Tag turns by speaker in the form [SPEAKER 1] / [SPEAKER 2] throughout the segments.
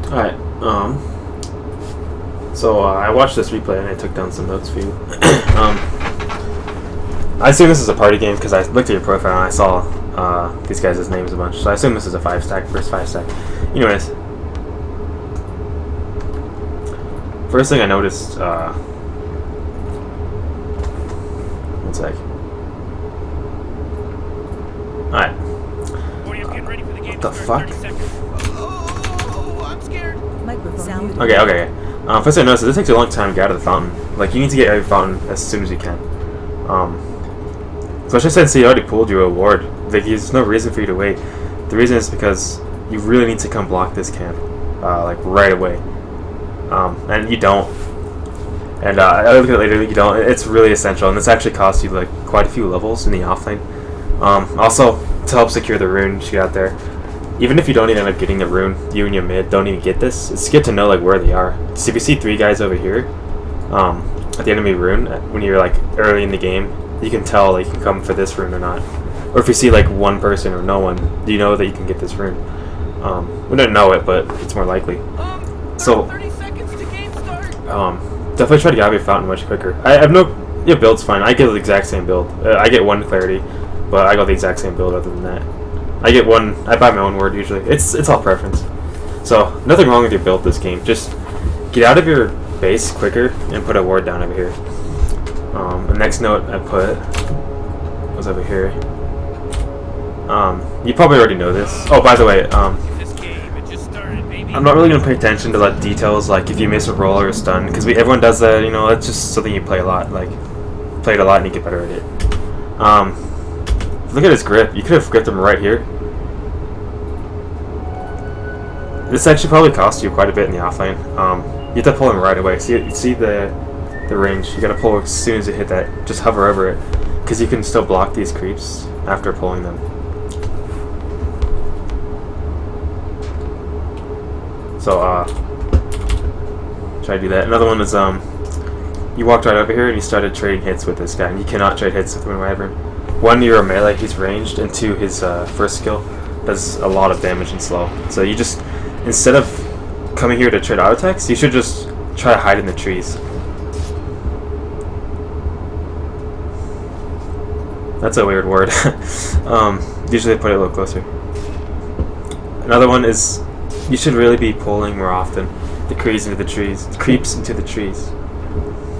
[SPEAKER 1] Alright, so I watched this replay and I took down some notes for you. I assume this is a party game because I looked at your profile and I saw these guys' names a bunch. So I assume this is a 5-stack versus 5-stack. Anyways, first thing I noticed, one sec. Alright. What the fuck? Okay. First thing I noticed is this takes a long time to get out of the fountain. Like, you need to get out of the fountain as soon as you can. Especially since he already pulled your award. Like, there's no reason for you to wait. The reason is because you really need to come block this camp, like, right away. And you don't. And I look at it later, you don't. It's really essential, and this actually costs you, like, quite a few levels in the offlane. Also, to help secure the rune, you get out there. Even if you don't even end up getting the rune, you and your mid don't even get this. It's good to know like where they are. So if you see 3 guys over here, at the enemy rune, when you're like early in the game, you can tell like you can come for this rune or not. Or if you see like 1 person or no one, you know that you can get this rune. We don't know it, but it's more likely. So,
[SPEAKER 2] 30 seconds to game start.
[SPEAKER 1] Definitely try to get out of your fountain much quicker. I have no, your build's fine. I get the exact same build. I get 1 clarity, but I got the exact same build other than that. I get 1, I buy my own word usually. It's all preference. So, nothing wrong with your build this game. Just get out of your base quicker and put a ward down over here. The next note I put was over here. You probably already know this. Oh, by the way, I'm not really going to pay attention to like details like if you miss a roll or a stun, because everyone does that, you know, that's just something you play a lot. Like, play it a lot and you get better at it. Look at his grip. You could have gripped him right here. This actually probably cost you quite a bit in the offlane. You have to pull him right away. See the range. You gotta pull as soon as you hit that. Just hover over it, because you can still block these creeps after pulling them. So try to do that. Another one is you walked right over here and you started trading hits with this guy, and you cannot trade hits with him ever. 1, you're a melee, he's ranged, and 2, his first skill does a lot of damage and slow. So you just, instead of coming here to trade auto attacks, you should just try to hide in the trees. That's a weird word. Usually I put it a little closer. Another one is, you should really be pulling more often. The creeps into the trees.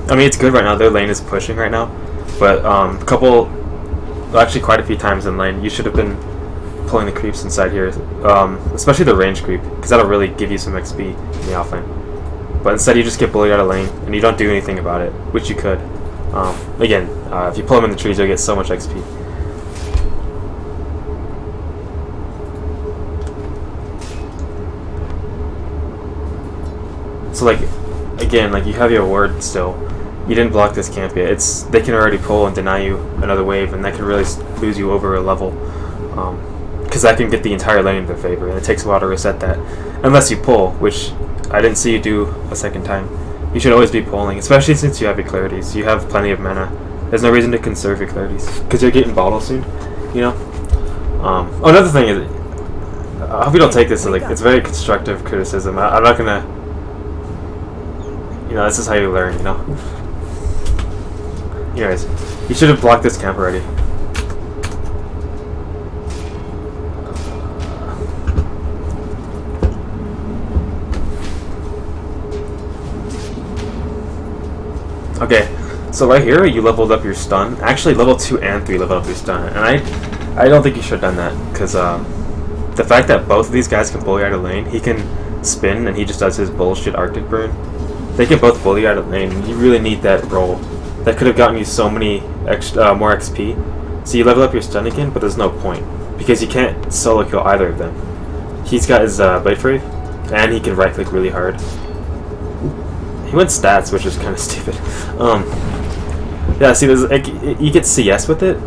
[SPEAKER 1] I mean, it's good right now, their lane is pushing right now. But actually quite a few times in lane, you should have been pulling the creeps inside here, especially the range creep, because that'll really give you some XP in the offlane. But instead you just get bullied out of lane, and you don't do anything about it, which you could. Again, if you pull them in the trees, you'll get so much XP. So like, again, like you have your ward still. You didn't block this camp yet. They can already pull and deny you another wave, and that can really lose you over a level. Because that can get the entire lane in their favor, and it takes a while to reset that. Unless you pull, which I didn't see you do a second time. You should always be pulling, especially since you have your clarities. You have plenty of mana. There's no reason to conserve your clarities, because you're getting bottled soon, you know? Another thing is, I hope you don't take this as like, it's very constructive criticism. I'm not gonna, you know, this is how you learn, you know? Anyways, you should have blocked this camp already. Okay, so right here you leveled up your stun. Actually, level 2 and 3 leveled up your stun, and I don't think you should have done that, because the fact that both of these guys can bully out of lane, he can spin and he just does his bullshit Arctic burn. They can both bully out of lane. You really need that roll. That could have gotten you so many more XP. So you level up your stun again, but there's no point, because you can't solo kill either of them. He's got his Blade Fury, and he can right click really hard. He went stats, which is kind of stupid. Yeah, see, there's like, you get CS with it,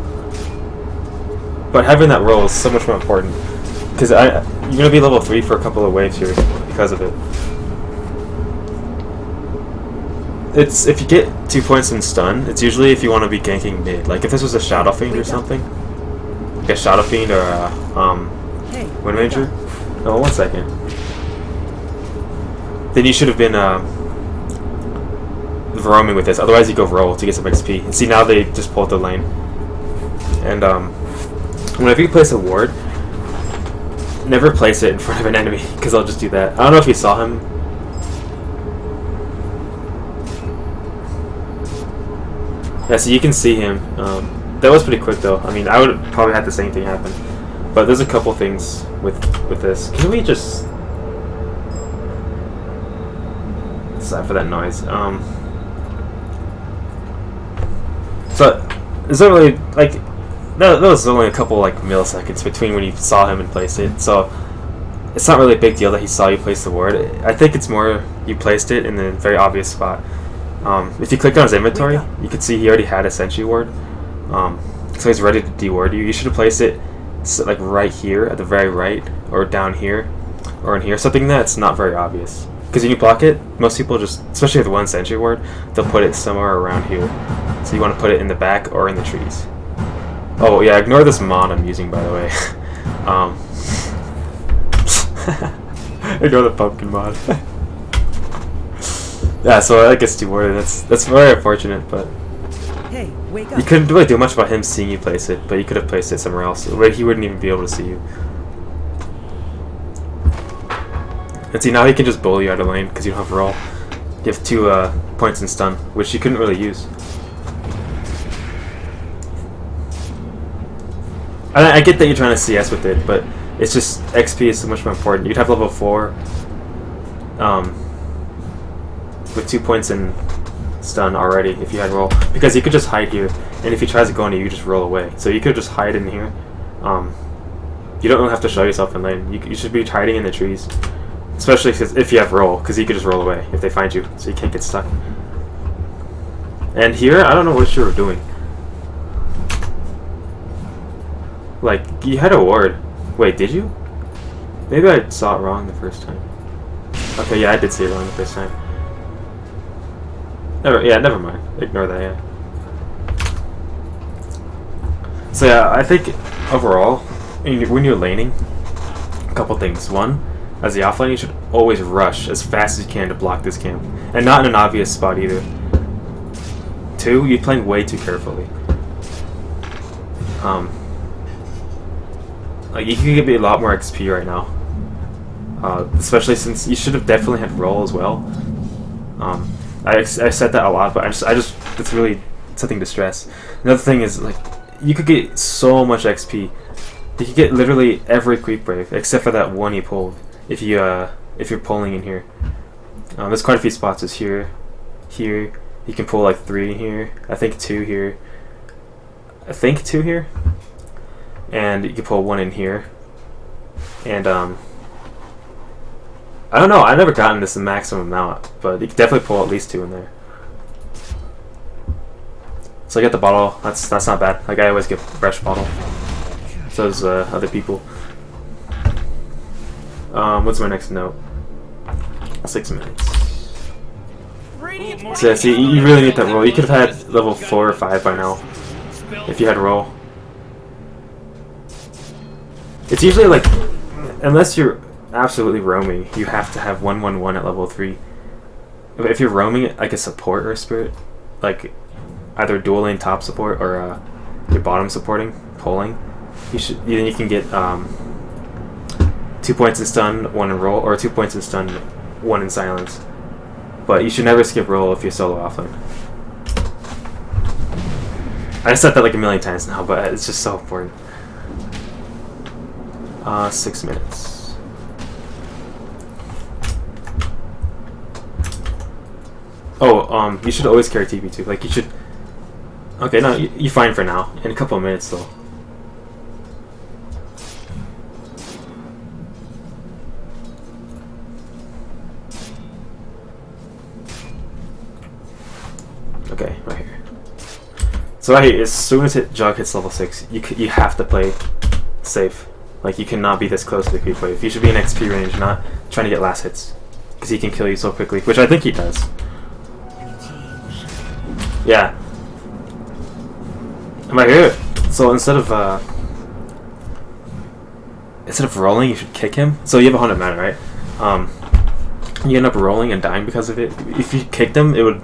[SPEAKER 1] but having that roll is so much more important, because you're gonna be level 3 for a couple of waves here because of it. It's if you get 2 points in stun, it's usually if you want to be ganking mid. Like if this was a Shadow Fiend or something, like a Shadow Fiend or a Wind Ranger. No, 1 second. then you should have been roaming with this. Otherwise, you go roll to get some XP. And see, now they just pulled the lane. And whenever you place a ward, never place it in front of an enemy, because I'll just do that. I don't know if you saw him. Yeah, so you can see him. That was pretty quick, though. I mean, I would probably have the same thing happen. But there's a couple things with this. Can we just... Sorry for that noise. So, there's only, like... That was only a couple, like, milliseconds between when you saw him and placed it. So, it's not really a big deal that he saw you place the ward. I think it's more you placed it in a very obvious spot. If you click on his inventory, you can see he already had a sentry ward. So he's ready to deward you. You should have placed it like right here at the very right, or down here, or in here. Something that's not very obvious. Because when you block it, most people just, especially with one sentry ward, they'll put it somewhere around here. So you want to put it in the back or in the trees. Oh yeah, ignore this mod I'm using, by the way. Ignore the pumpkin mod. Yeah, so I guess dewarded. That's very unfortunate, but
[SPEAKER 2] Hey, wake up.
[SPEAKER 1] you couldn't really do much about him seeing you place it, but you could have placed it somewhere else where he wouldn't even be able to see you. And see, now he can just bully you out of lane because you don't have roll. You have 2 points in stun, which you couldn't really use. I get that you're trying to CS with it, but it's just XP is so much more important. You'd have level 4 with 2 points in stun already if you had roll, because you could just hide here, and if he tries to go into you, just roll away. So you could just hide in here. You don't really have to show yourself in lane. You should be hiding in the trees, especially if you have roll, because you could just roll away if they find you, so you can't get stuck. And here, I don't know what you were doing. Like, you had a ward. Wait, did you? Maybe I saw it wrong the first time. Okay, yeah, I did see it wrong the first time. Never mind. Ignore that, yeah. So yeah, I think overall, when you're laning, a couple things. One, as the offlane, you should always rush as fast as you can to block this camp. And not in an obvious spot either. 2, you're playing way too carefully. Like, you can give me a lot more XP right now. Especially since you should have definitely had roll as well. I said that a lot, but I just it's really something to stress. Another thing is, like, you could get so much XP. You could get literally every creep brave except for that one you pulled. If you're pulling in here, there's quite a few spots. Is here. You can pull like 3 in here. I think 2 here. And you can pull 1 in here. And I don't know. I've never gotten this the maximum amount, but you can definitely pull at least 2 in there. So I get the bottle. That's not bad. Like, I always get fresh bottle. So does other people. What's my next note? 6 minutes. So yeah, see, you really need that roll. You could have had level 4 or 5 by now if you had roll. It's usually like, unless you're absolutely roaming, you have to have 1/1/1 at level 3. If you're roaming like a support or a spirit, like either dual lane top support or your bottom supporting, pulling, then you can get 2 points in stun, 1 in roll, or 2 points in stun, 1 in silence. But you should never skip roll if you're solo offlane. I said that like a million times now, but it's just so important. 6 minutes. Oh, you should always carry TP too. Like, you should... Okay, no, you're fine for now. In a couple of minutes, though. Okay, right here. So right here, as soon as Jug hits level 6, you have to play safe. Like, you cannot be this close to the creep wave. You should be in XP range, not trying to get last hits. Because he can kill you so quickly, which I think he does. Yeah. I'm right here. So instead of rolling, you should kick him. So you have 100 mana, right? you end up rolling and dying because of it. If you kicked him, it would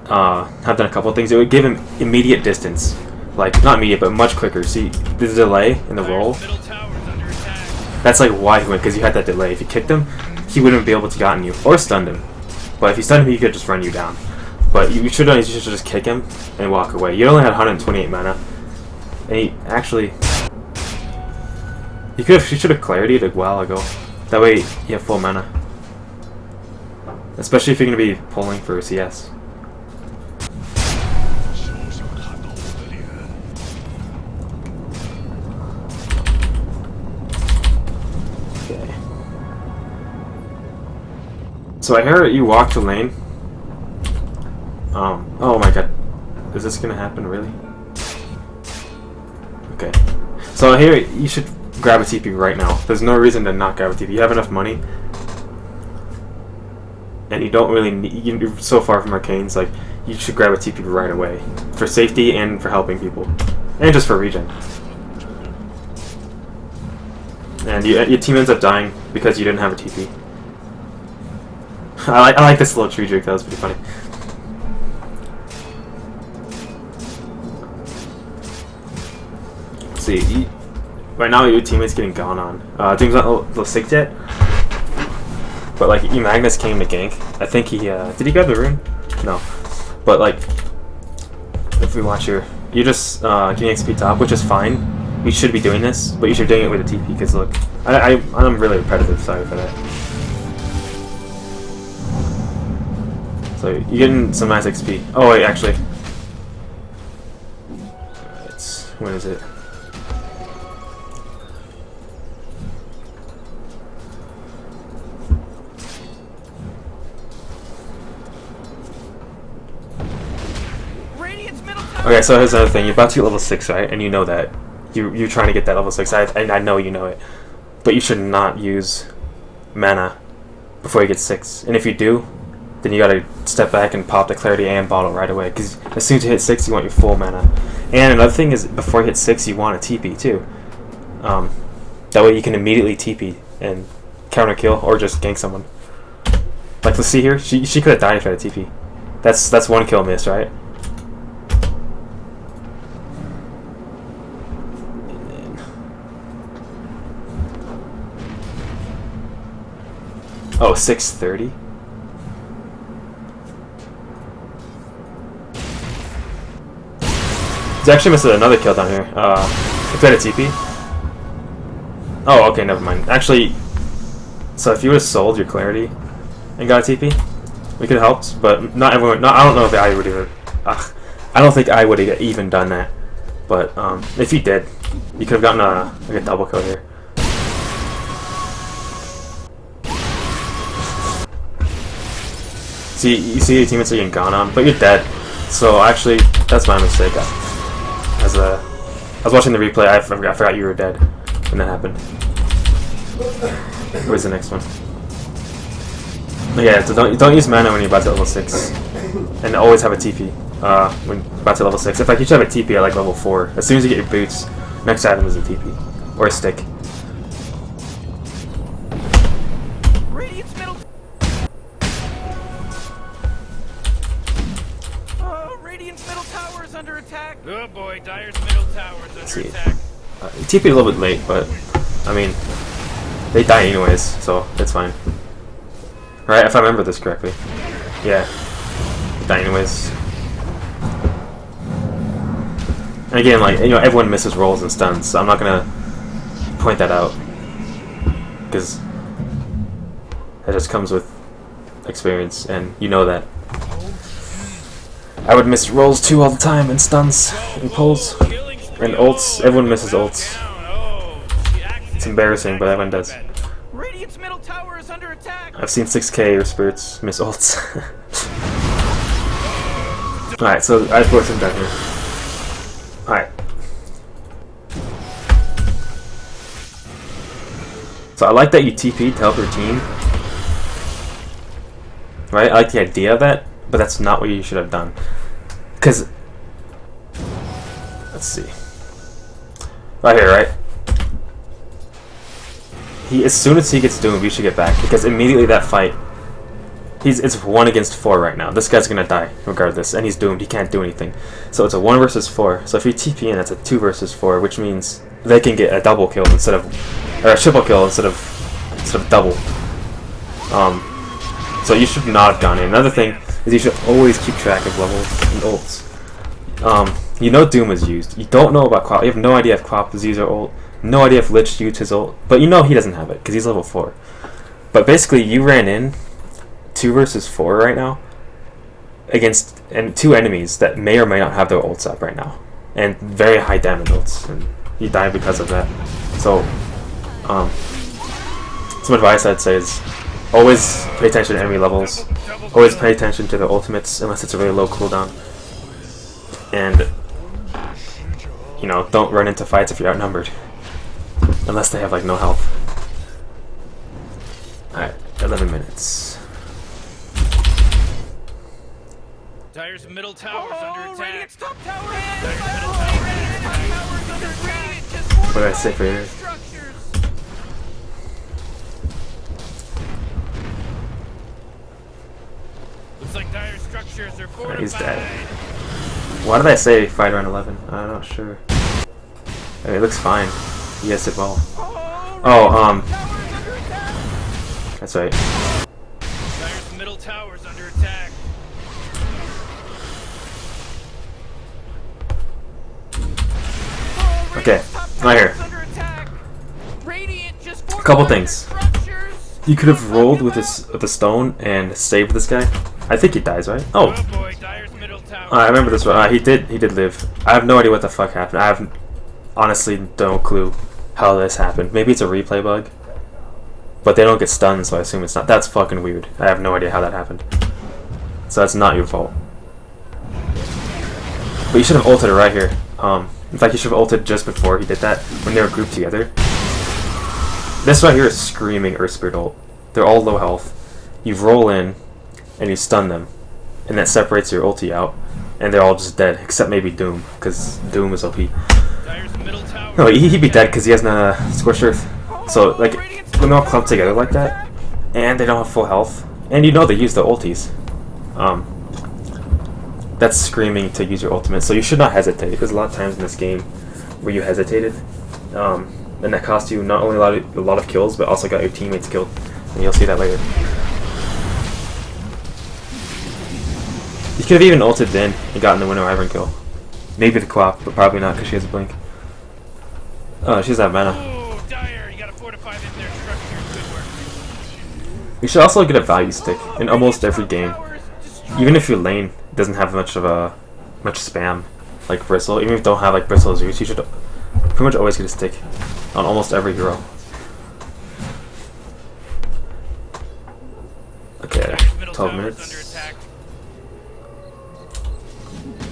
[SPEAKER 1] have done a couple of things. It would give him immediate distance. Like, not immediate, but much quicker. See, the delay in the roll, that's like why he went, because you had that delay. If you kicked him, he wouldn't be able to gotten you, or stunned him. But if you stunned him, he could just run you down. But you should just kick him and walk away. You only had 128 mana. And he actually... You should have clarity'd a while ago. That way you have full mana. Especially if you're going to be pulling for CS. Okay. So I hear you walk to lane. Oh my god. Is this going to happen, really? Okay. So here, you should grab a TP right now. There's no reason to not grab a TP. You have enough money. And you don't really need... You're so far from arcanes, like, you should grab a TP right away. For safety and for helping people. And just for regen. And your team ends up dying because you didn't have a TP. I like this little tree trick, that was pretty funny. See, right now your teammate's getting gone on. Team's not level 6 yet, but like Magnus came to gank. I think he did he grab the rune? No, but like if we watch here, you're just getting XP top, which is fine. We should be doing this, but you should be doing it with a TP because look, I'm really repetitive. Sorry for that. So you're getting some nice XP. Oh wait, actually, when is it? Okay, so here's another thing. You're about to get level 6, right? And you know that. You're trying to get that level 6. I know you know it. But you should not use mana before you get 6. And if you do, then you gotta step back and pop the clarity and bottle right away. Because as soon as you hit 6, you want your full mana. And another thing is, before you hit 6, you want a TP too. That way you can immediately TP and counter kill or just gank someone. Like, let's see here. She could have died if I had a TP. That's one kill miss, right? Oh, 630? He's actually missed another kill down here. If we had a TP. Oh, okay, never mind. Actually, so if you would have sold your clarity and got a TP, we could have helped, but not everyone. I don't know if I would have. I don't think I would have even done that. But if you did, you could have gotten like a double kill here. See, you see your teammates are getting gone on, but you're dead. So actually, that's my mistake. I was watching the replay. I forgot you were dead when that happened. Where's the next one? Yeah, so don't use mana when you're about to level 6, and always have a TP when you're about to level 6. In fact, you should have a TP at like level 4. As soon as you get your boots, next item is a TP or a stick.
[SPEAKER 3] Under attack. Oh boy, Dire's middle tower is under attack.
[SPEAKER 1] TP'd a little bit late, but I mean, they die anyways, so it's fine. Right? If I remember this correctly. Yeah. They die anyways. And again, like, you know, everyone misses rolls and stuns, so I'm not gonna point that out. Because that just comes with experience, and you know that. I would miss rolls too all the time, and stuns, and pulls, and ults. Everyone misses ults. It's embarrassing, but everyone does.
[SPEAKER 3] Radiant's middle tower is under attack.
[SPEAKER 1] I've seen 6K or spirits miss ults. Alright, so I put some down here. Alright. So I like that you TP'd to help your team. Right? I like the idea of that. But that's not what you should have done. Because, let's see. Right here, right? As soon as he gets doomed, we should get back. Because immediately that fight, it's 1 against 4 right now. This guy's gonna die regardless, and he's doomed. He can't do anything. So it's a 1 versus 4. So if you TP in, that's a 2 versus 4, which means they can get a double kill instead of, or a triple kill instead of double. So you should not have gone in. Another thing is you should always keep track of levels and ults. You know Doom is used. You don't know about Quap. You have no idea if Quap is used or ult. No idea if Lich used his ult. But you know he doesn't have it because he's level 4. But basically, you ran in 2 versus 4 right now against 2 enemies that may or may not have their ults up right now, and very high damage ults, and you die because of that. So, some advice I'd say is always pay attention to enemy levels. Always pay attention to their ultimates unless it's a really low cooldown, and you know, don't run into fights if you're outnumbered unless they have like no health. Alright, 11 minutes.
[SPEAKER 3] Dire's middle tower's under attack.
[SPEAKER 4] Radiant's top tower.
[SPEAKER 3] Dire's middle tower's under attack.
[SPEAKER 1] What did I say for you?
[SPEAKER 3] Looks like Dire's structures are fortified.
[SPEAKER 1] He's dead. Why did I say fight around 11? I'm not sure. I mean, it looks fine. He has it well. Oh, that's right.
[SPEAKER 3] Dire's middle tower's under attack.
[SPEAKER 1] Okay, right here. A couple things. You could have rolled with the stone and saved this guy. I think he dies, right? Oh,
[SPEAKER 3] Boy, Dire's middle tower.
[SPEAKER 1] I remember this one. He did live. I have no idea what the fuck happened. I have honestly no clue how this happened. Maybe it's a replay bug, but they don't get stunned, so I assume it's not. That's fucking weird. I have no idea how that happened. So that's not your fault. But you should have ulted it right here. In fact, you should have ulted just before he did that, when they were grouped together. This right here is screaming Earth Spirit ult. They're all low health. You roll in, and you stun them, and that separates your ulti out, and they're all just dead, except maybe Doom, because Doom is OP.
[SPEAKER 3] Dire's middle tower.
[SPEAKER 1] No, he'd be dead because he has no Scorched Earth. So, like, when they're all clumped together like that, and they don't have full health, and you know they use the ultis, that's screaming to use your ultimate, so you should not hesitate. There's a lot of times in this game where you hesitated, and that cost you not only a lot of kills, but also got your teammates killed, and you'll see that later. You could have even ulted then and gotten the winner Ivern kill. Maybe the Quap, but probably not because she has a blink. Oh, she doesn't have mana.
[SPEAKER 3] Oh, Dire, you gotta fortify them their structures. Good work.
[SPEAKER 1] You should also get a value stick in almost every game. Even if your lane doesn't have much spam, like Bristle, even if you don't have like Bristle's use, you should pretty much always get a stick on almost every hero. Okay, 12 minutes.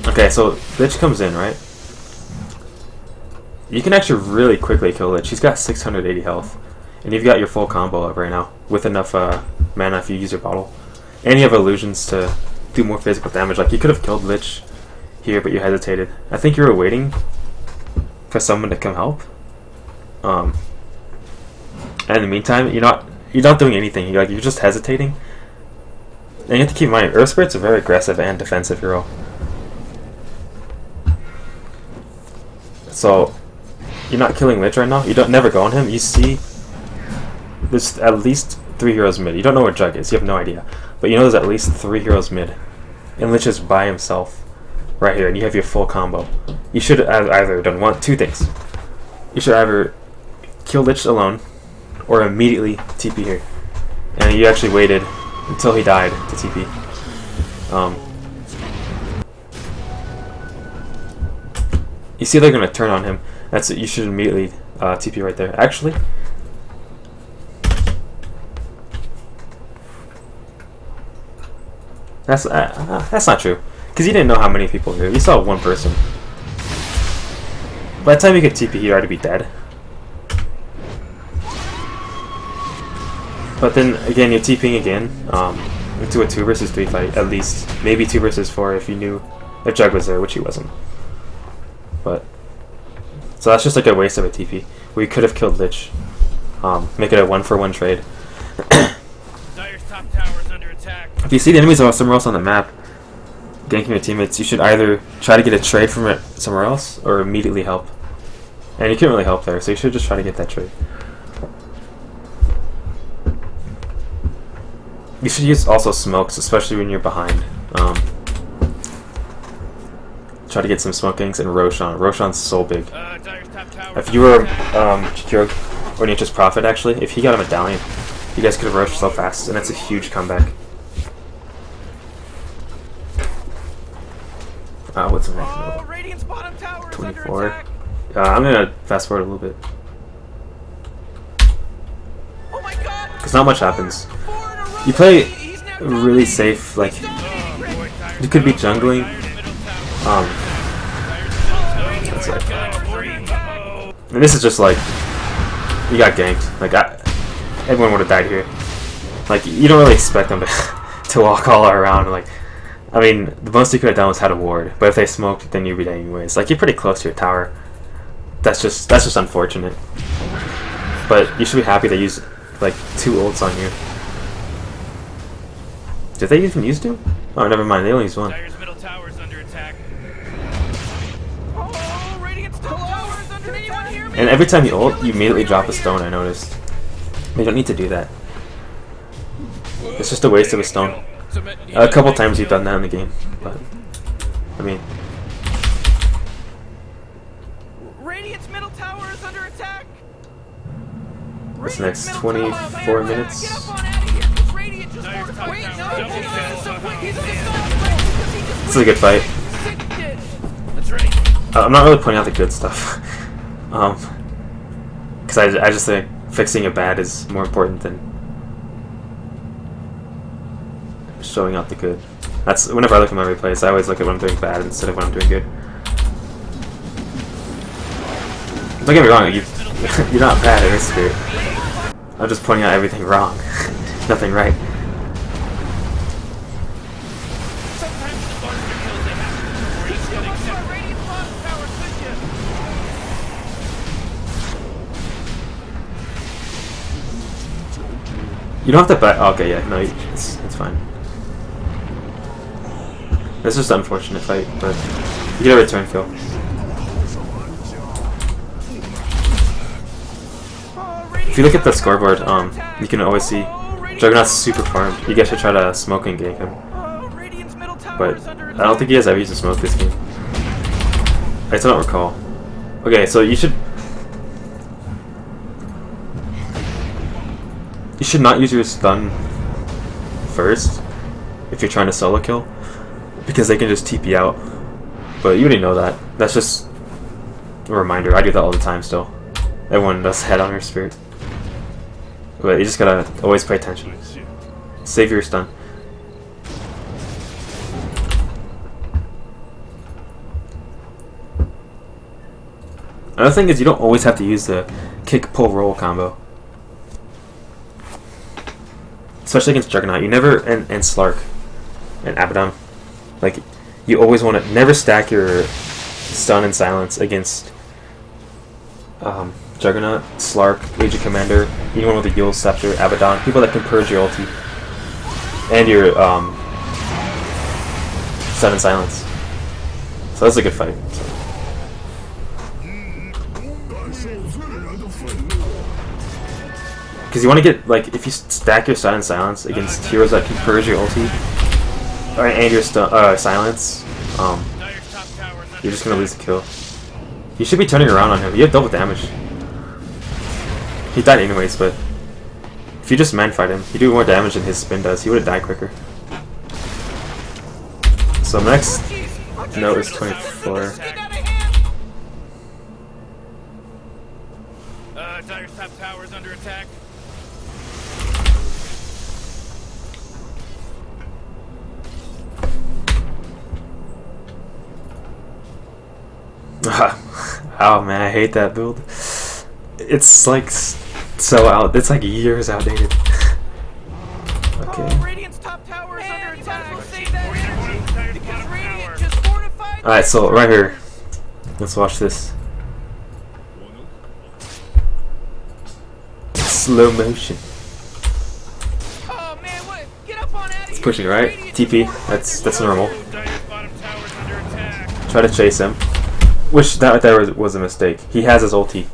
[SPEAKER 1] Okay, so Lich comes in, right? You can actually really quickly kill Lich. She's got 680 health, and you've got your full combo up right now with enough mana if you use your bottle, and you have illusions to do more physical damage. Like, you could have killed Lich here, but you hesitated. I think you were waiting for someone to come help. And in the meantime, you're not doing anything. You're just hesitating. And you have to keep in mind, Earth Spirit's a very aggressive and defensive hero. So you're not killing Lich right now. You don't never go on him. You see, there's at least 3 heroes mid. You don't know where Jug is. You have no idea. But you know there's at least 3 heroes mid. And Lich is by himself right here, and you have your full combo. You should have either done two things. You should either kill Lich alone, or immediately TP here. And you actually waited until he died to TP. You see they're going to turn on him. That's it. You should immediately TP right there. Actually, that's not true, because you didn't know how many people were here. You saw one person. By the time you get TP, you'd already be dead. But then again, you're TPing again into a 2 versus 3 fight, at least. Maybe 2 versus 4 if you knew if Jug was there, which he wasn't. But so that's just like a waste of a TP. We could have killed Lich. Make it a 1-for-1 trade.
[SPEAKER 3] top tower is under attack.
[SPEAKER 1] If you see the enemies are somewhere else on the map, ganking your teammates, you should either try to get a trade from it somewhere else or immediately help. And you can't really help there, so you should just try to get that trade. You should use also smokes, especially when you're behind. Try to get some smokings and Roshan. Roshan's so big.
[SPEAKER 3] Dire's top tower.
[SPEAKER 1] If you were Chikiro or Nature's Prophet, actually, if he got a medallion, you guys could have rushed so fast, and that's a huge comeback. What's the next
[SPEAKER 3] Oh, Radiant's bottom tower is under
[SPEAKER 1] 24.
[SPEAKER 3] attack.
[SPEAKER 1] I'm gonna fast forward a little bit.
[SPEAKER 3] Oh my god!
[SPEAKER 1] Because not much happens.
[SPEAKER 3] 4 in a row.
[SPEAKER 1] You play
[SPEAKER 3] He's now
[SPEAKER 1] really safe, like, you could be jungling. That's it. And this is just like, you got ganked. Like, everyone would have died here. Like, you don't really expect them to, to walk all around. Like, I mean, the most you could have done was had a ward. But if they smoked, then you'd be dead anyways. Like, you're pretty close to your tower. That's just unfortunate. But you should be happy they used like 2 ults on you. Did they even use 2? Oh, never mind. They only used 1.
[SPEAKER 3] Dire's middle tower is under attack. Oh, Radiant's top tower is under attack. Anyone hear me?
[SPEAKER 1] And every time you ult, you immediately drop a stone. I noticed. You don't need to do that. It's just a waste of a stone. A couple times you've done that in the game, but I mean,
[SPEAKER 3] Radiant's middle tower is under attack.
[SPEAKER 1] what's next? 24 minutes.
[SPEAKER 3] Get up on out of here. It's Radiant just fortified. Wait, no,
[SPEAKER 1] This is a good fight.
[SPEAKER 3] That's right.
[SPEAKER 1] I'm not really pointing out the good stuff, because I just think fixing a bad is more important than showing out the good. That's whenever I look at my replays, I always look at when I'm doing bad instead of when I'm doing good. Don't get me wrong, you're not bad in this spirit. I'm just pointing out everything wrong, nothing right.
[SPEAKER 3] Sometimes the monster kills they have before you get accepted. Radiant's bottom tower could
[SPEAKER 1] You don't have to bet. Okay, yeah, no, it's fine. This is just an unfortunate fight, but you get a return kill. If you look at the scoreboard, you can always see Juggernaut's super farmed. You guys should try to smoke and gank him. But I don't think he has ever used to smoke this game. I still don't recall. Okay, so you should not use your stun first if you're trying to solo kill, because they can just TP out. But you already know that. That's just a reminder. I do that all the time still. Everyone does head on your spirit. But you just gotta always pay attention. Save your stun. Another thing is you don't always have to use the kick, pull, roll combo. Especially against Juggernaut. You never, and Slark, and Abaddon. Like, you always want to never stack your stun and silence against Juggernaut, Slark, Legion Commander, anyone with a EULS Scepter, Abaddon, people that can purge your ulti. And your stun and silence. So that's a good fight. So. Because you want to get, like, if you stack your stun and silence against heroes that can purge your ulti, and your silence, you're just going to lose the kill. You should be turning around on him. You have double damage. He died anyways, but if you just man fight him, you do more damage than his spin does. He would have died quicker. So next note is 24.
[SPEAKER 3] Dire's top tower is under attack.
[SPEAKER 1] Oh man, I hate that build. It's like so out. It's like years outdated. Okay. Alright, so right here. Let's watch this. Slow motion.
[SPEAKER 3] Oh man, what?
[SPEAKER 1] pushing right. TP. That's normal.
[SPEAKER 3] Dyer's bottom tower's under attack.
[SPEAKER 1] Try to chase him. Which that right there was a mistake. He has his ulti.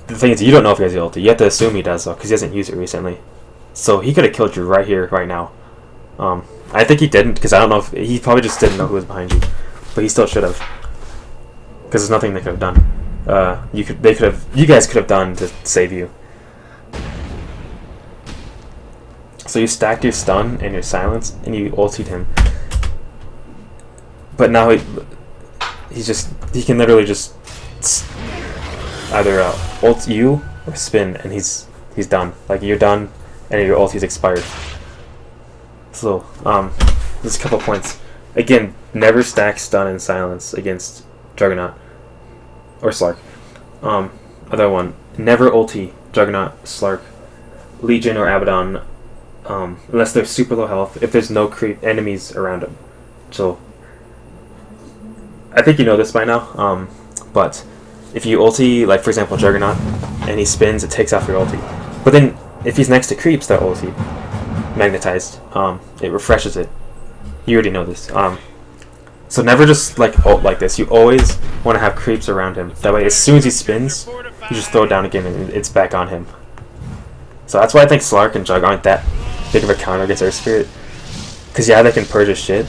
[SPEAKER 1] The thing is, you don't know if he has the ulti. You have to assume he does though, because he hasn't used it recently. So he could have killed you right here, right now. I think he didn't, because I don't know if he probably just didn't know who was behind you, but he still should have, because there's nothing they could have done. You guys could have done to save you. So you stacked your stun and your silence, and you ultied him. But now he can literally just either ult you or spin, and he's done. Like, you're done, and your ulti's expired. So there's a couple points. Again, never stack stun and silence against Juggernaut or Slark. Other one, never ulti Juggernaut, Slark, Legion, or Abaddon. Unless they're super low health, if there's no creep enemies around them. So I think you know this by now, but if you ulti, like for example Juggernaut, and he spins, it takes off your ulti. But then if he's next to creeps that ulti, magnetized, it refreshes it. You already know this. So never just like ult like this. You always want to have creeps around him. That way as soon as he spins, you just throw it down again and it's back on him. So that's why I think Slark and Jug aren't that big of a counter against Earth Spirit. Because yeah, they can purge his shit,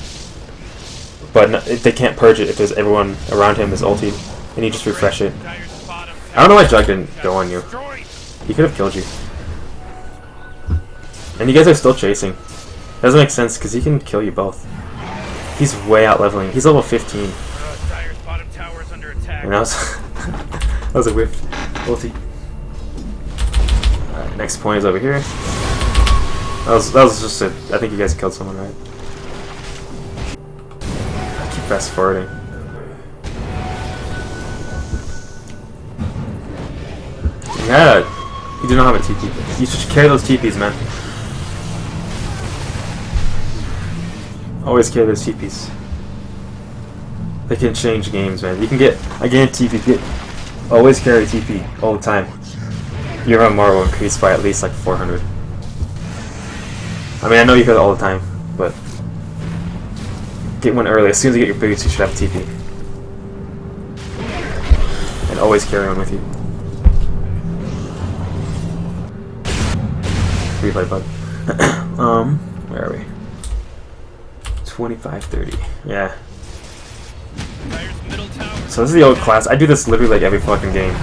[SPEAKER 1] but they can't purge it if there's everyone around him is ultied, and you just refresh it. I don't know why Jug didn't go on you. He could have killed you. And you guys are still chasing. Doesn't make sense because he can kill you both. He's way out leveling. He's level 15. And that was a whiffed ulti. Alright, next point is over here. That was just I think you guys killed someone, right? I keep fast forwarding. Yeah, you do not have a TP. You should carry those TPs, man. Always carry those TPs. They can change games, man. You can get, I guarantee if you always carry TP all the time, your MMR will increase by at least like 400. I mean, I know you hear that all the time, but get one early. As soon as you get your boots, you should have TP. And always carry one with you. Replay bug. Where are we? 2530. Yeah. So this is the old class. I do this literally like every fucking game.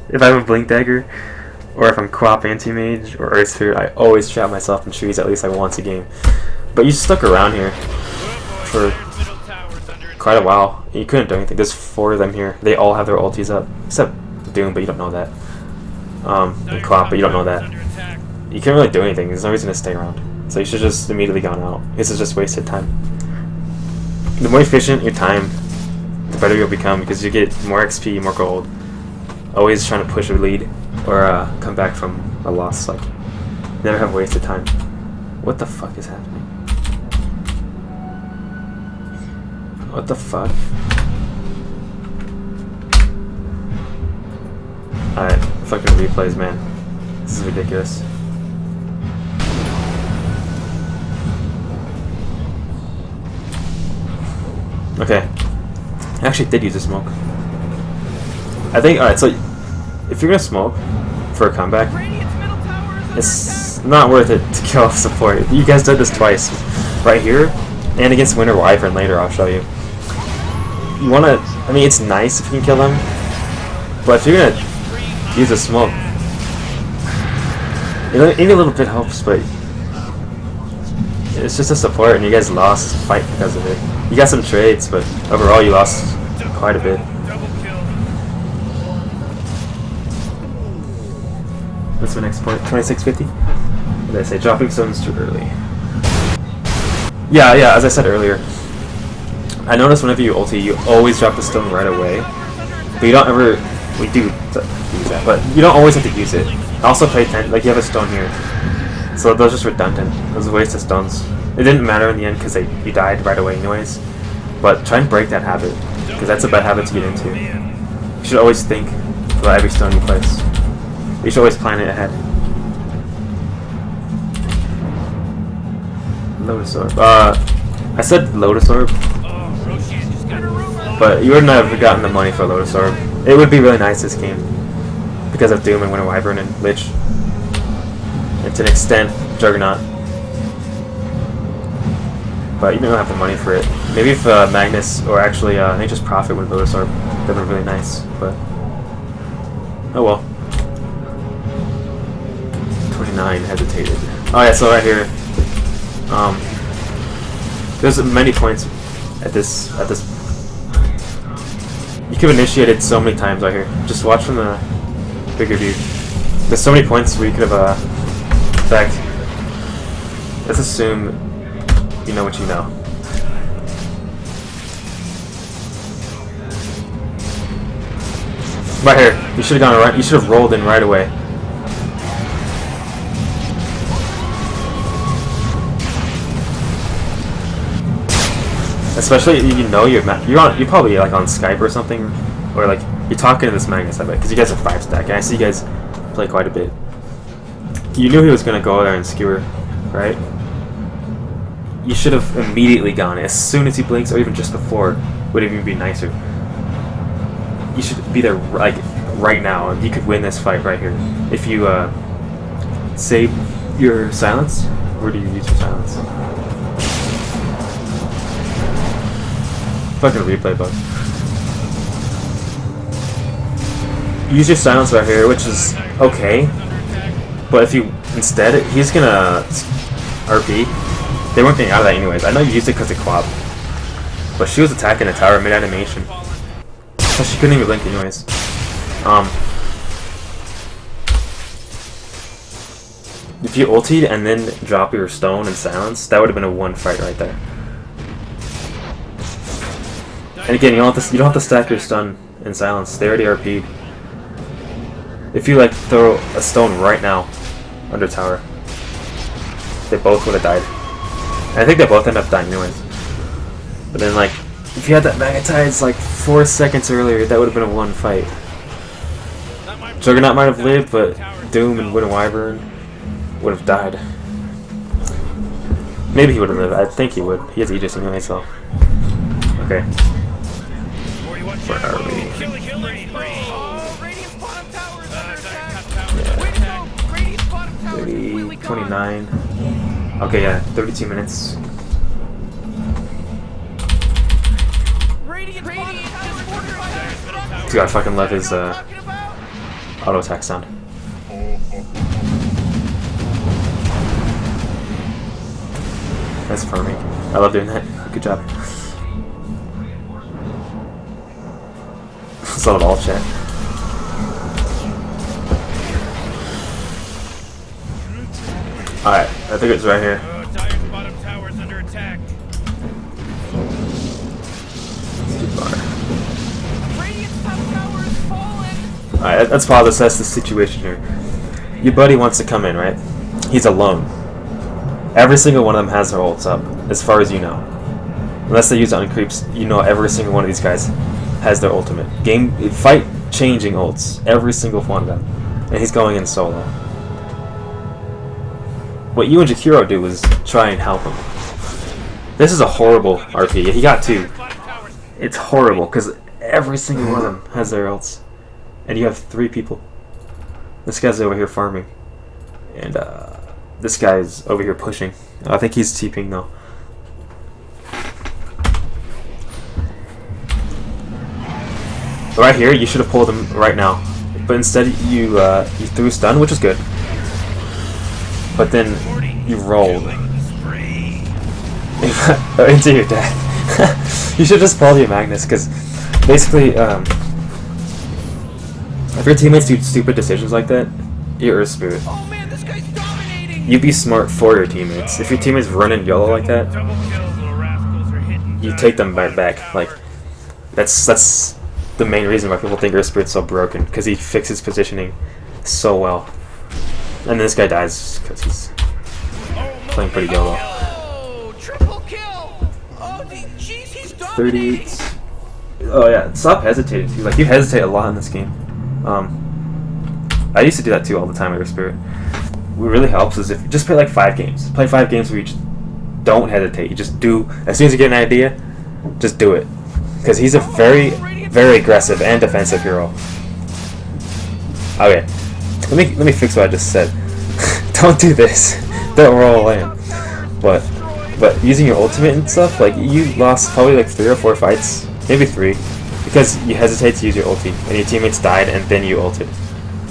[SPEAKER 1] If I have a Blink Dagger, or if I'm co-op anti-mage or Earth Sphere, I always trap myself in trees at least like once a game. But you stuck around here for quite a while. You couldn't do anything. There's 4 of them here. They all have their ultis up, except Doom, but you don't know that. And co-op, but you don't know that. You can't really do anything. There's no reason to stay around. So you should just immediately gone out. This is just wasted time. The more efficient your time, the better you'll become because you get more XP, more gold. Always trying to push a lead or come back from a loss. Like, never have wasted time. What the fuck is happening? What the fuck? Alright, fucking replays, man. This is ridiculous. Okay. I actually did use a smoke. I think, alright, so if you're gonna smoke for a comeback, it's not worth it to kill off support. You guys did this twice. Right here, and against Winter Wyvern later, I'll show you. You wanna, I mean, it's nice if you can kill them, but if you're gonna use a smoke, maybe a little bit helps, but it's just a support, and you guys lost the fight because of it. You got some trades, but overall you lost quite a bit. What's the next point? 2650? What did I say? Dropping stones too early. Yeah, as I said earlier, I notice whenever you ulti, you always drop the stone right away. But you don't ever... We do use that, but you don't always have to use it. Also pay attention, like you have a stone here. So those are just redundant. Those are a waste of stones. It didn't matter in the end because you died right away anyways. But try and break that habit, because that's a bad habit to get into. You should always think about every stone you place. You should always plan it ahead. Lotus Orb. I said Lotus Orb,
[SPEAKER 3] Oh, Roshan just got a rumor.
[SPEAKER 1] but you wouldn't have gotten the money for Lotus Orb. It would be really nice this game because of Doom and Winter Wyvern and Lich, and to an extent Juggernaut. But you don't have the money for it. Maybe if Magnus or actually I think just Prophet with Lotus Orb, that would be really nice. But oh well. 29 hesitated. Oh yeah, so right here, there's many points at this. You could have initiated so many times right here. Just watch from the bigger view. There's so many points where you could have. In fact, let's assume you know what you know. Right here, you should have gone right. You should have rolled in right away. Especially, you know, you're probably like on Skype or something, or like you're talking to this Magnus, I bet, because you guys are 5-stack, and I see you guys play quite a bit. You knew he was gonna go there and skewer, right? You should have immediately gone as soon as he blinks, or even just before. Would even be nicer. You should be there like right now, and you could win this fight right here if you save your silence. Where do you use your silence? Fucking replay bug. Use your silence right here, which is okay. But if you instead, he's gonna RP. They weren't getting out of that anyways. I know you used it because of Quab, but she was attacking the tower mid animation, so she couldn't even blink anyways. If you ultied and then drop your stone and silence, that would have been a 1 fight right there. And again, you don't have to stack your stun and silence. They already RP'd. If you like throw a stone right now under tower, they both would have died. And I think they both end up dying anyways. But then like, if you had that Magnetize like 4 seconds earlier, that would have been a 1 fight. Juggernaut might have lived, but Doom and Winter Wyvern would have died. Maybe he would have lived. I think he would. He has Aegis anyway, so. Okay. Where are we? 30, 29. Okay, yeah, 32 minutes. Dude, I fucking love his auto attack sound. That's farming. I love doing that. Good job. Saw it all, chat. Alright, I think it's right here.
[SPEAKER 3] Dyer's bottom tower is under attack.
[SPEAKER 1] It's too far. Alright, let's pause, assess the situation here. Your buddy wants to come in, right? He's alone. Every single one of them has their ults up, as far as you know. Unless they use it on creeps, you know every single one of these guys has their ultimate. Fight changing ults. Every single one of them. And he's going in solo. What you and Jakiro do is try and help him. This is a horrible RP. He got 2. It's horrible, because every single one of them has their ults. And you have 3 people. This guy's over here farming. And this guy's over here pushing. I think he's TPing though. Right here, you should have pulled him right now. But instead you threw stun, which is good. But then you rolled into your death. You should just follow your Magnus, because basically, if your teammates do stupid decisions like that, you're Earth Spirit.
[SPEAKER 3] Oh man, this guy's dominating.
[SPEAKER 1] You be smart for your teammates. If your teammates run in YOLO like that,
[SPEAKER 3] Double kills, little rascals are hitting.
[SPEAKER 1] you take them right back. Like, that's the main reason why people think Earth Spirit's so broken, because he fixes positioning so well. And this guy dies because he's playing pretty YOLO.
[SPEAKER 3] Oh, triple kill. Oh, jeez, he's
[SPEAKER 1] 38.
[SPEAKER 3] dominating.
[SPEAKER 1] Oh yeah, stop hesitating. Like, you hesitate a lot in this game. I used to do that too all the time with Earth Spirit. What really helps is if you just play like 5 games. Play 5 games where you just don't hesitate. You just do. As soon as you get an idea, just do it. Because he's a very, very aggressive and defensive hero. Okay, let me fix what I just said. Don't do this. Don't roll in. But using your ultimate and stuff, like you lost probably like 3 or 4 fights, maybe 3, because you hesitate to use your ulti and your teammates died and then you ulted,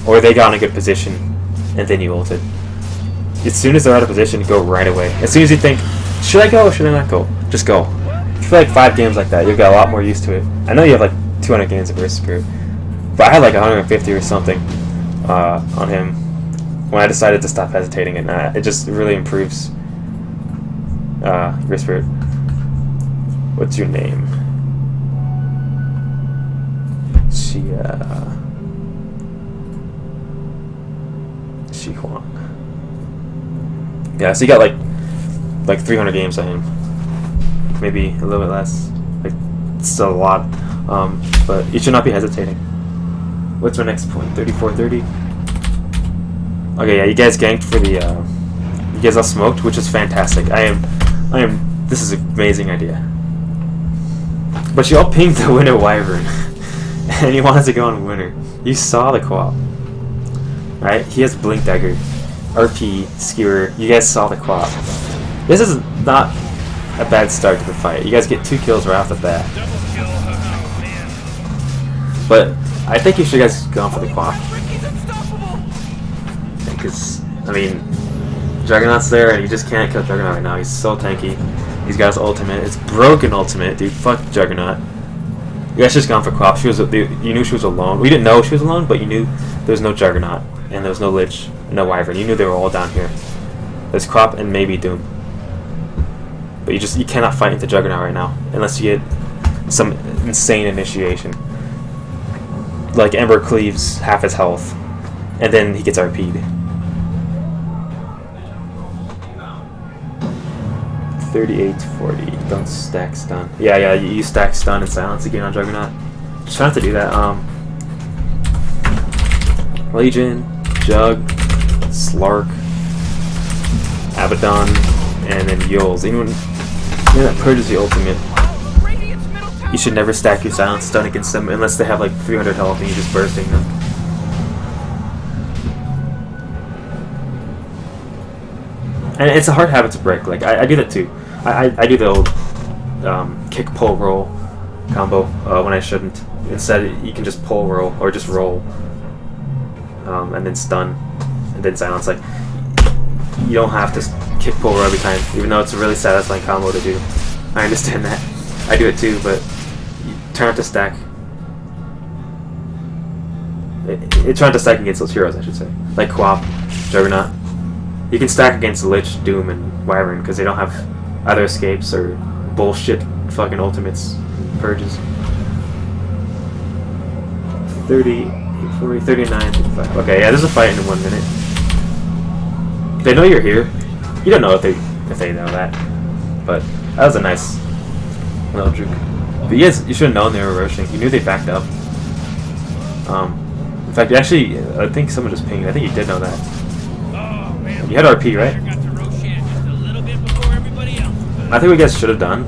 [SPEAKER 1] or they got in a good position and then you ulted. As soon as they're out of position, go right away. As soon as you think, should I go or should I not go? Just go. If you play like 5 games like that, you'll get a lot more used to it. I know you have like 200 games of Burst Spirit, but I had like 150 or something on him when I decided to stop hesitating, and it just really improves your spirit. What's your name? Shi Huang. Yeah, so you got like 300 games on him, maybe a little bit less. Like, it's still a lot, but you should not be hesitating. What's our next point? 34-30. Okay, yeah, you guys ganked for the. You guys all smoked, which is fantastic. I am. This is an amazing idea. But you all pinged the winner wyvern, and he wanted to go on winner. You saw the co-op, right? He has blink dagger, RP, skewer. You guys saw the co-op. This is not a bad start to the fight. You guys get 2 kills right off the bat. But I think you should guys go for the co-op. Because, I mean, Juggernaut's there and you just can't kill Juggernaut right now. He's so tanky. He's got his ultimate. It's broken ultimate, dude. Fuck Juggernaut. You guys just gone for co-op. You knew she was alone. We didn't know she was alone, but you knew there was no Juggernaut. And there was no Lich, no Wyvern. You knew they were all down here. There's Crop and maybe Doom. But you cannot fight into Juggernaut right now. Unless you get some insane initiation. Like Ember cleaves half his health. And then he gets RP'd. 38-40. Don't stack stun. Yeah, you stack stun and silence again on Juggernaut. Just try not to do that. Legion, Jug, Slark, Abaddon, and then EULS. Anyone that purges the ultimate, you should never stack your silence stun against them unless they have like 300 health and you're just bursting them. And it's a hard habit to break. Like I do that too. I do the old kick, pull, roll combo when I shouldn't. Instead, you can just pull, roll, or just roll, and then stun, and then silence. Like you don't have to kick, pull, roll every time, even though it's a really satisfying combo to do. I understand that. I do it too, but you try not to stack. Try not to stack against those heroes, I should say, like Co-op, Juggernaut. You can stack against Lich, Doom, and Wyvern because they don't have either escapes or bullshit fucking ultimates, purges. 30, 40, 39, 55. Okay, yeah, there's a fight in 1 minute. They know you're here. You don't know if they know that, but that was a nice little juke. But you should have known they were rushing. You knew they backed up. In fact, actually, I think someone just pinged. I think you did know that. You had RP, right? I think what you guys should have done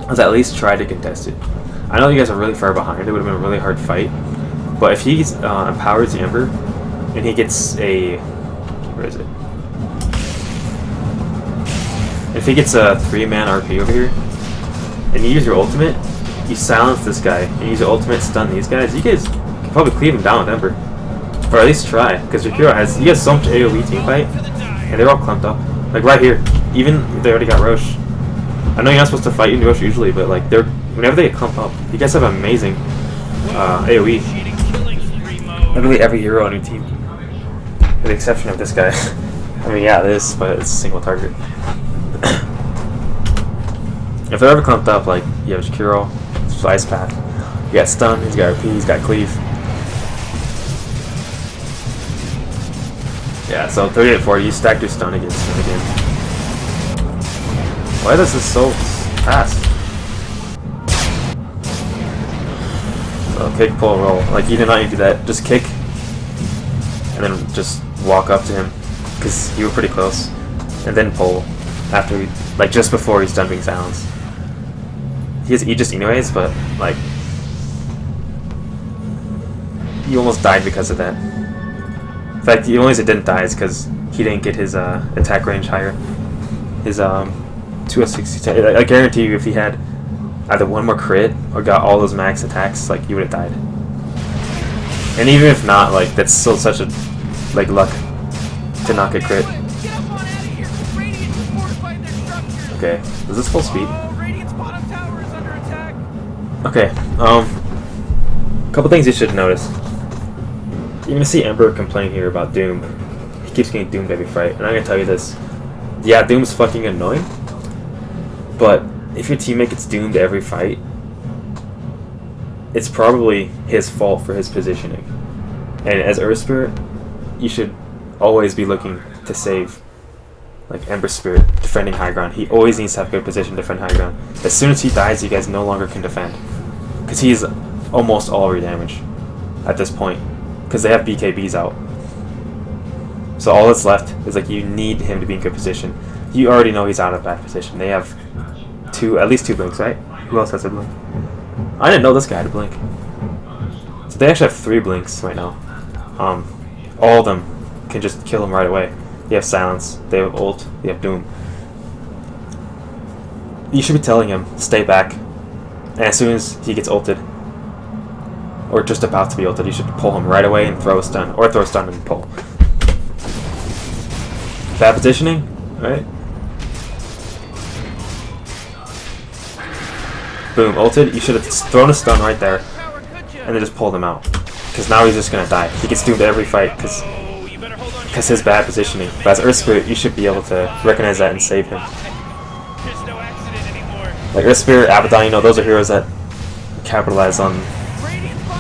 [SPEAKER 1] was at least try to contest it. I know you guys are really far behind. It would have been a really hard fight. But if he empowers the Ember and he gets a... Where is it? If he gets a 3-man RP over here and you use your ultimate, you silence this guy and use your ultimate stun these guys, you guys can probably cleave him down with Ember. Or at least try, because your hero has so much AoE team fight, and they're all clumped up. Like right here, even if they already got Roche. I know you're not supposed to fight in Roche usually, but like whenever they get clumped up, you guys have amazing AoE. Literally every hero on your team, with the exception of this guy. I mean, yeah, this, but it's a single target. If they're ever clumped up, like you have Shakiro, Ice Path, you got stun, he's got RP, he's got cleave. Yeah, so 38-40, you stacked your stun against him again. Why is this so fast? So kick, pull, roll. Like, you did not need to do that. Just kick, and then just walk up to him, because you were pretty close. And then pull. after he, like just before he's done being silenced. He has Aegis anyways, but like he almost died because of that. In fact, the only reason he didn't die is because he didn't get his attack range higher. His 260. I guarantee you, if he had either one more crit or got all those max attacks, like he would have died. And even if not, like that's still such a like luck to not get crit.
[SPEAKER 3] Get up on out of here. Radiant is fortified their structures.
[SPEAKER 1] Okay, is this full speed?
[SPEAKER 3] Radiant's bottom tower is under attack.
[SPEAKER 1] Okay, couple things you should notice. You're gonna see Ember complaining here about Doom. He keeps getting doomed every fight, and I'm gonna tell you this. Yeah, Doom's fucking annoying, but if your teammate gets doomed every fight, it's probably his fault for his positioning. And as Earth Spirit, you should always be looking to save like Ember Spirit defending high ground. He always needs to have good position to defend high ground. As soon as he dies, you guys no longer can defend, because he's almost all re-damage at this point, because they have BKBs out. So all that's left is like you need him to be in good position. You already know he's out of bad position. They have at least two blinks, right? Who else has a blink? I didn't know this guy had a blink. So they actually have 3 blinks right now. All of them can just kill him right away. They have silence, they have ult, they have doom. You should be telling him, stay back. And as soon as he gets ulted, or just about to be ulted, you should pull him right away and throw a stun. Or throw a stun and pull. Bad positioning, right? Boom, ulted. You should have thrown a stun right there and then just pulled him out. Because now he's just gonna die. He gets doomed every fight because his bad positioning. But as Earth Spirit, you should be able to recognize that and save him.
[SPEAKER 3] There's no accident anymore.
[SPEAKER 1] Like Earth Spirit, Abaddon, you know, those are heroes that capitalize on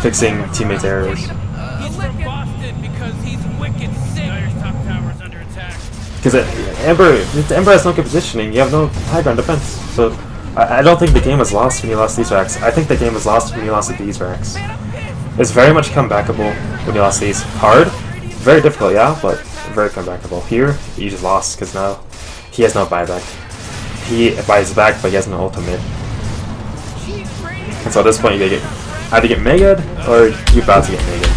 [SPEAKER 1] fixing teammates' errors.
[SPEAKER 3] He's from Boston because he's wicked sick. Dire's top tower's under attack.
[SPEAKER 1] Because Ember has no good positioning. You have no high ground defense. So I don't think the game was lost when you lost these racks. I think the game was lost when you lost these racks. It's very much comebackable when you lost these. Hard, very difficult, yeah, but very comebackable. Here, you just lost because now he has no buyback. He buys back, but he has no ultimate. And so at this point, you either get mega'd or you're about to get mega'd.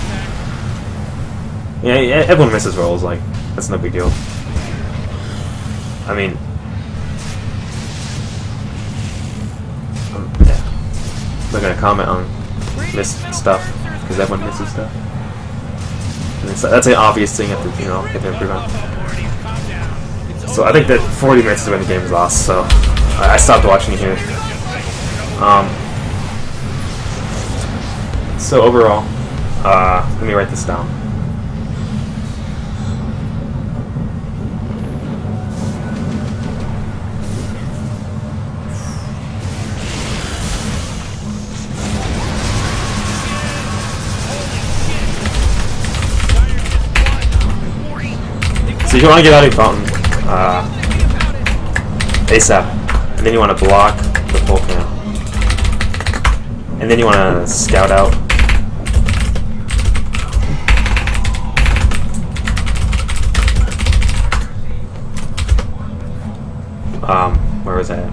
[SPEAKER 1] Yeah, everyone misses rolls. Like that's no big deal. I mean, yeah. I'm not gonna comment on missed stuff because everyone misses stuff. And that's an obvious thing you have to, have to improve on. So I think that 40 minutes is when the game is lost. So I stopped watching here. So overall, let me write this down. So you want to get out of your fountain ASAP, and then you want to block the full camp, and then you want to scout out. Where was I at?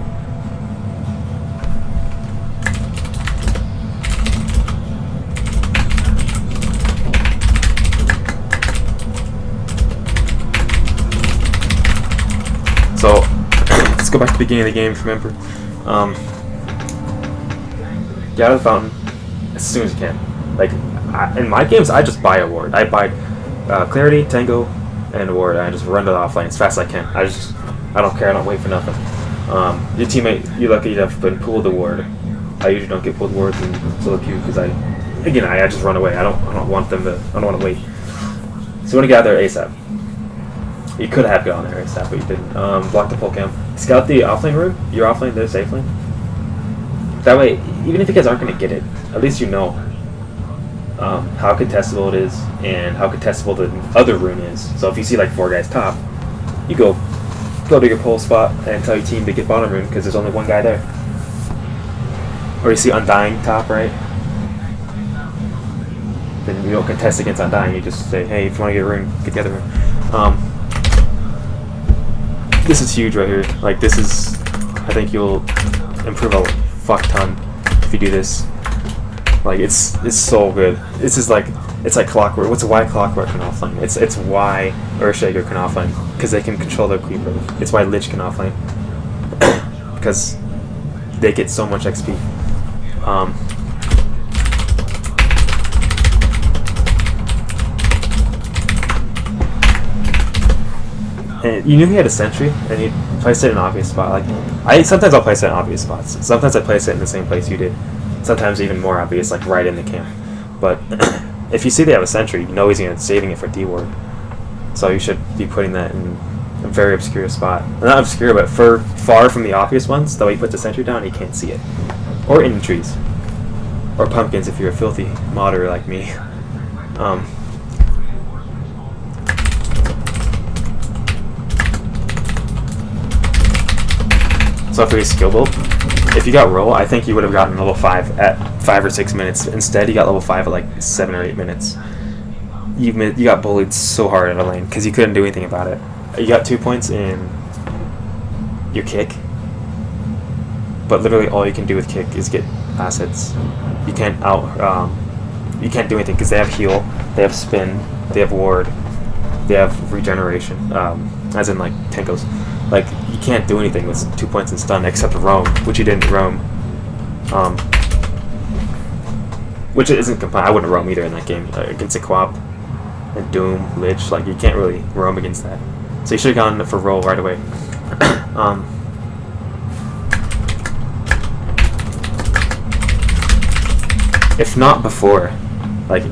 [SPEAKER 1] So let's go back to the beginning of the game. Remember, get out of the fountain as soon as you can. Like in my games, I just buy a ward. I buy clarity, tango, and a ward. And I just run to the offlane as fast as I can. I don't care. I don't wait for nothing. Your teammate, you're lucky to have been pulled the ward. I usually don't get pulled wards in solo queue because I just run away. I don't want to wait. So you want to get out there ASAP. You could have gone there ASAP, but you didn't. Block the pull cam. Scout the offlane room. Your offlane, their safe lane. That way, even if you guys aren't going to get it, at least you know how contestable it is and how contestable the other rune is. So if you see like 4 guys top, you go to your pull spot and tell your team to get bottom rune because there's only 1 guy there. Or you see Undying top, right? Then you don't contest against Undying. You just say, hey, if you want to get a rune, get the other rune. this is huge right here. Like this is, I think you'll improve a fuck ton if you do this. Like it's so good. This is like, it's like clockwork. What's why clockwork can offlane? It's why Earthshaker can offlane, because they can control their creeper. It's why Lich can offlane, because they get so much XP. And you knew he had a sentry, and he placed it in an obvious spot. Like sometimes I'll place it in obvious spots. Sometimes I place it in the same place you did. Sometimes even more obvious, like right in the camp. But if you see they have a sentry, you know he's gonna saving it for D-ward. So you should be putting that in a very obscure spot. Not obscure, but far from the obvious ones. That way he puts the sentry down, he can't see it. Or in the trees. Or pumpkins if you're a filthy modder like me. So for your skill build, if you got roll, I think you would have gotten level 5 at 5 or 6 minutes. Instead, you got level 5 at like 7 or 8 minutes. You got bullied so hard in a lane because you couldn't do anything about it. You got 2 points in your kick, but literally all you can do with kick is get assets. You can't you can't do anything because they have heal, they have spin, they have ward, they have regeneration, as in like Tenkos. Like, you can't do anything with 2 points in stun except roam, which you didn't roam. Which isn't compliant. I wouldn't roam either in that game. Against a co-op and Doom, Lich, like, you can't really roam against that. So you should have gone for roll right away. If not before, like,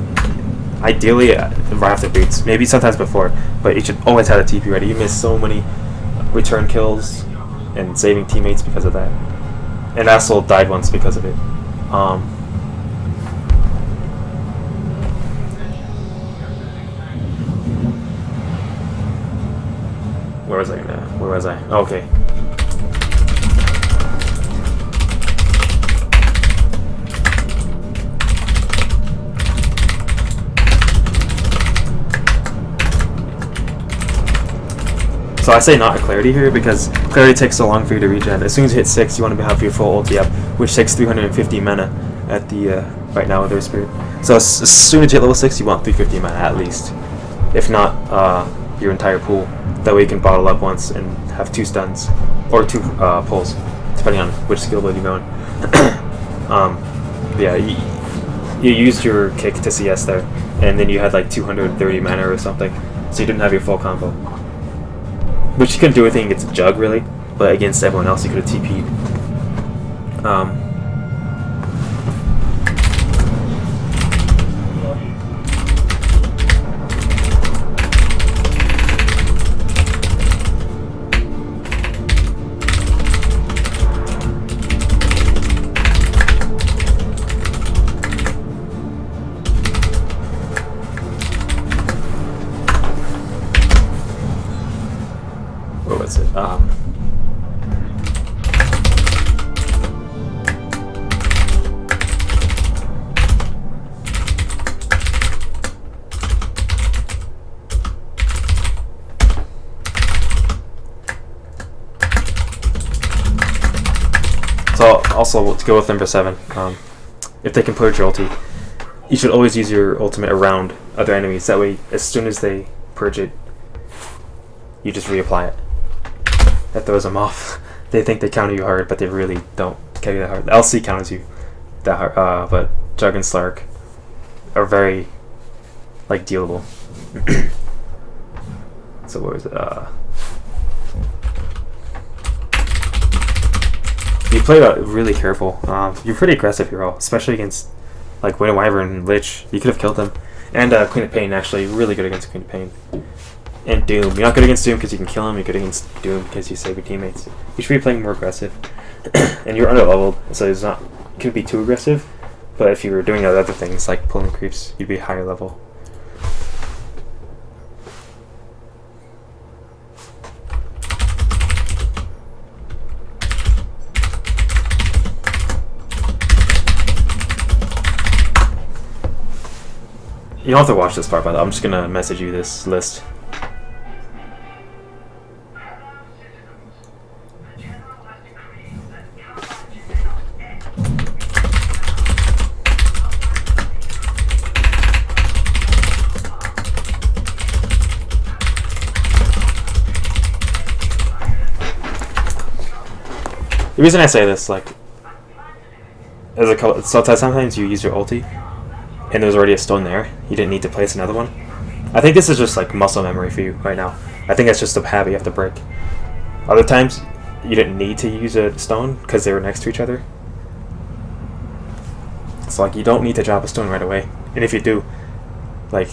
[SPEAKER 1] ideally right after boots, maybe sometimes before, but you should always have a TP ready. You miss so many return kills and saving teammates because of that. And Asshole died once because of it. Where was I now? Where was I? Oh, okay. So I say not a clarity here because clarity takes so long for you to regen. As soon as you hit 6, you want to have your full ulti up, which takes 350 mana at the right now with their spirit. So as soon as you hit level 6, you want 350 mana at least, if not your entire pool. That way you can bottle up once and have 2 stuns or 2 pulls, depending on which skill build you're going. Yeah, you used your kick to CS there, and then you had like 230 mana or something, so you didn't have your full combo. Which you couldn't do anything against Jug, really, but against everyone else you could have TP'd. What was it? So also to go with number 7, if they can purge your ulti, you should always use your ultimate around other enemies. That way, as soon as they purge it, you just reapply it. That throws them off. They think they counter you hard, but they really don't counter you that hard. The LC counters you that hard, but Jug and Slark are very, like, dealable. So what was it? You played really careful. You're pretty aggressive hero, especially against like Winter Wyvern and Lich. You could have killed them. And Queen of Pain, actually, really good against Queen of Pain. And Doom. You're not good against Doom because you can kill him. You're good against Doom because you save your teammates. You should be playing more aggressive. And you're underleveled, so it's not. You couldn't be too aggressive. But if you were doing other things like pulling creeps, you'd be higher level. You don't have to watch this part, by the way. I'm just gonna message you this list. The reason I say this, like, there's a couple, so sometimes you use your ulti, and there's already a stone there. You didn't need to place another one. I think this is just like muscle memory for you right now. I think that's just a habit you have to break. Other times, you didn't need to use a stone because they were next to each other. So like, you don't need to drop a stone right away. And if you do, like,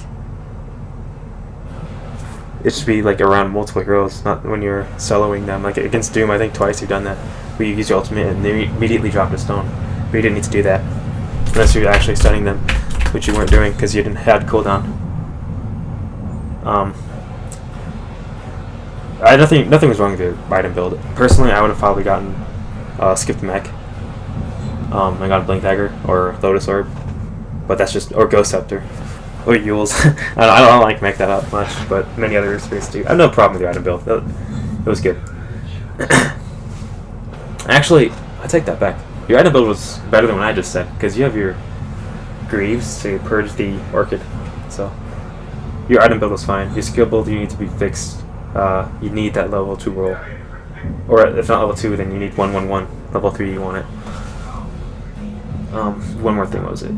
[SPEAKER 1] it should be like around multiple heroes, not when you're soloing them. Like against Doom, I think twice you've done that, where you use your ultimate and they immediately dropped a stone. But you didn't need to do that unless you're actually stunning them, which you weren't doing because you didn't have cooldown. Nothing was wrong with your item build. Personally, I would have probably gotten skipped mech. I got a blink dagger or lotus orb, but that's just, or ghost scepter or EULS. I don't like mech that up much, but many other spirits do. I have no problem with your item build. It was good. Actually, I take that back. Your item build was better than what I just said because you have your greaves to purge the orchid. So your item build was fine. Your skill build, you need to be fixed. You need that level 2 roll, or if not level 2, then you need 111. Level 3, you want it. One more thing, what was it?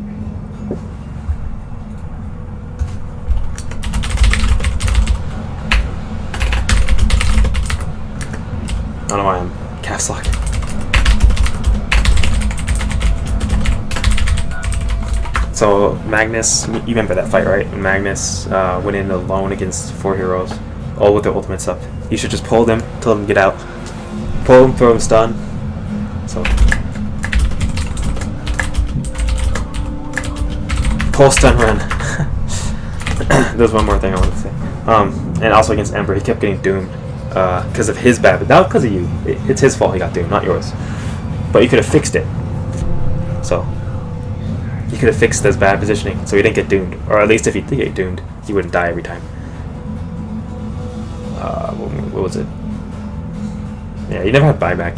[SPEAKER 1] I don't know why I'm caps lock. So Magnus, you remember that fight, right? When Magnus went in alone against 4 heroes, all with their ultimates up. You should just pull them, tell them to get out. Pull them, throw them stun. So pull, stun, run. There's one more thing I want to say. And also against Ember, he kept getting doomed because of his bad, not because of you. It's his fault he got doomed, not yours. But you could have fixed it. So you could have fixed his bad positioning so he didn't get doomed, or at least if he did get doomed, he wouldn't die every time. What was it? Yeah, you never had buyback,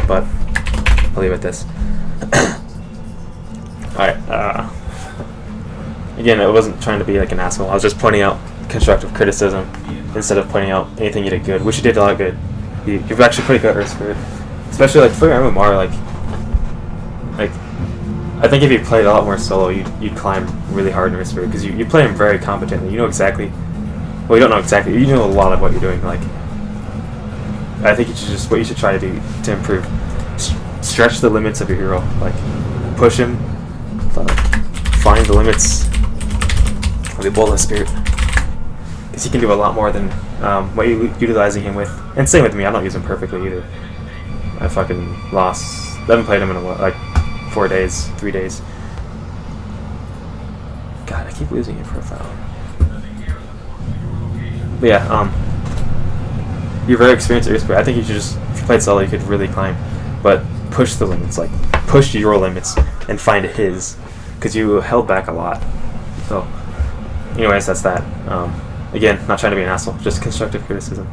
[SPEAKER 1] but I'll leave it at this. Alright, again, I wasn't trying to be like an asshole. I was just pointing out constructive criticism instead of pointing out anything you did good, which you did a lot of good. You're actually pretty good at Earth Spirit. Especially like for your MMR, like I think if you played a lot more solo, you'd climb really hard in Earth Spirit because you play him very competently. You know exactly. Well, you don't know exactly. You know a lot of what you're doing. Like, I think what you should try to do to improve, stretch the limits of your hero. Like, push him, find the limits of the Bola Spirit, because he can do a lot more than what you're utilizing him with. And same with me. I don't use him perfectly either. I fucking lost. I haven't played him in a while, like 4 days, 3 days. God, I keep losing your profile. But yeah, you're very experienced at your spirit. I think you should just, if you played solo, you could really climb, but push the limits, like push your limits and find his, because you held back a lot. So, anyways, that's that. Again, not trying to be an asshole, just constructive criticism.